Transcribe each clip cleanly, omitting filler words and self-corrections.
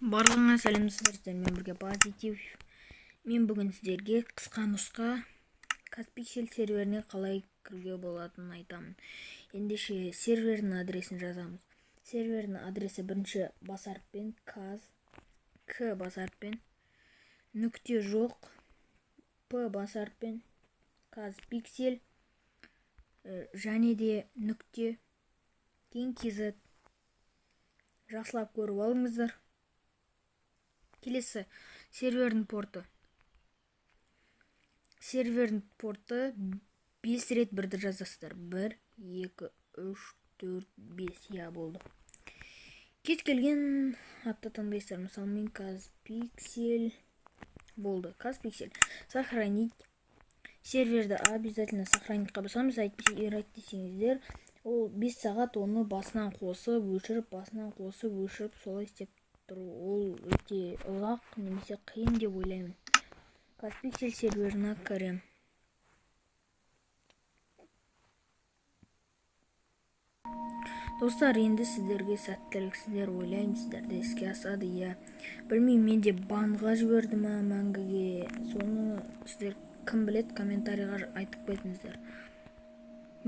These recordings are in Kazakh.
Барлығыңа сәлемсіздер, сіздермен бірге позитив. Мен бүгін сіздерге қысқа нұсқа Казпиксель серверіне қалай кіруге болатынын айтамын. Ендеше сервердің адресін жазамыз. Сервердің адресі бірінші бас әріппен К бас әріппен, нүкте жоқ, П бас әріппен, Казпиксель және де нүкте кейін kz. Жақсылап көріп алыңыздар. Келесі сервердің порты. Сервердің порты 5 рет бірді жазасыздар. 1, 2, 3, 4, 5. Я болды. Кез келген атты таңдайсыздар. Мысалы мен Казпиксель болды. Казпиксель. Сохранить. Серверді обязательно сохранитқа басамыз. Әйтпесе ирак десеңіздер, ол 5 сағат оны басынан қосып, өшіріп, солай істеп тұру. Ол өте ұзақ немесе қиын деп ойлаймын. Казпиксель серверіне кірем. Достар, енді сіздерге сәттілік, сіздер ойлаймысыздар, іске асады, я. Білмеймін, мен де банға жіберді ма мәңгіге. Соны сіздер кім білет, комментарийға айтып кетіңіздер.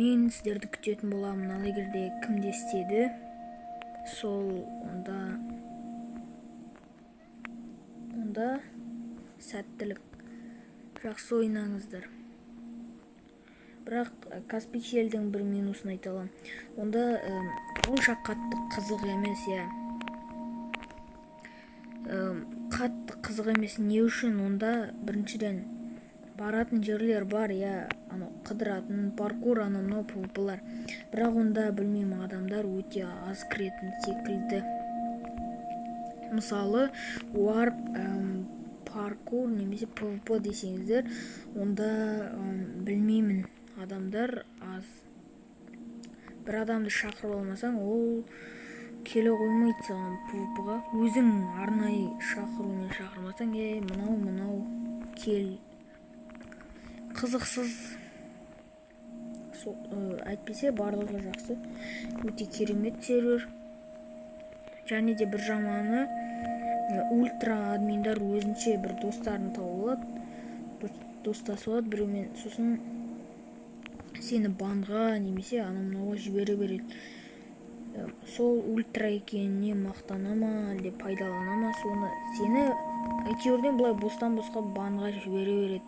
Мен сіздерді күтетін боламын. Ал егерде кімде істеді, сол онда сәттілік, жақсы ойнаңыздар. Бірақ Казпиксельдің бір минусын айталам. Онда онша қатты қызық емес, я. Қатты қызық емес. Не үшін? Онда біріншіден баратын жерлер бар, я, қыдыратын паркур, анау PvP-лар. Бірақ онда білмеймін, адамдар өте аз кіретін секілді. Мысалы, Warp, паркур немесе PvP десеңіздер, онда білмеймін, адамдар аз. Бір адамды шақырып алмасаң, ол келе қоймайды саған PvP-ға. Өзің арнайы шақырумен шақырмасаң, мынау кел. Қызықсыз. Әйтпесе барлығы жақсы. Өте керемет сервер. Және де бір жаманы, ультра админдар өзінше бір достарын тауып алады, достасып алады біреумен, сосын сені банға немесе анау-мынауға жібере береді. Сол ультра екеніне мақтана ма, әлде пайдалана ма, соны сені әйтеуірден былай бостан-босқа банға жібере береді.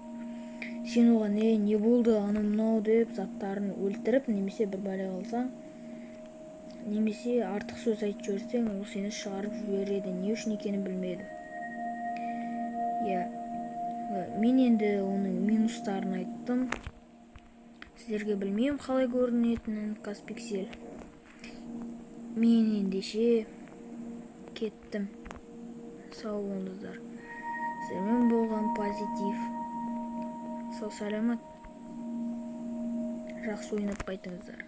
Сен оған не болды, анау-мынау деп заттарын өлтіріп, немесе бір бәле қалсаң, немесе артық сөз айтып жіберсең, ол сені шығарып жібереді. Не үшін екенін білмедім. Мен енді оның минустарын айттым. Сіздерге білмеймін қалай көрінетінін Казпиксель. Мен ендеше кеттім. Сау болыңыздар. Сіздермен болған позитив. Сау саламат. Жақсы ойнап қайтыңыздар.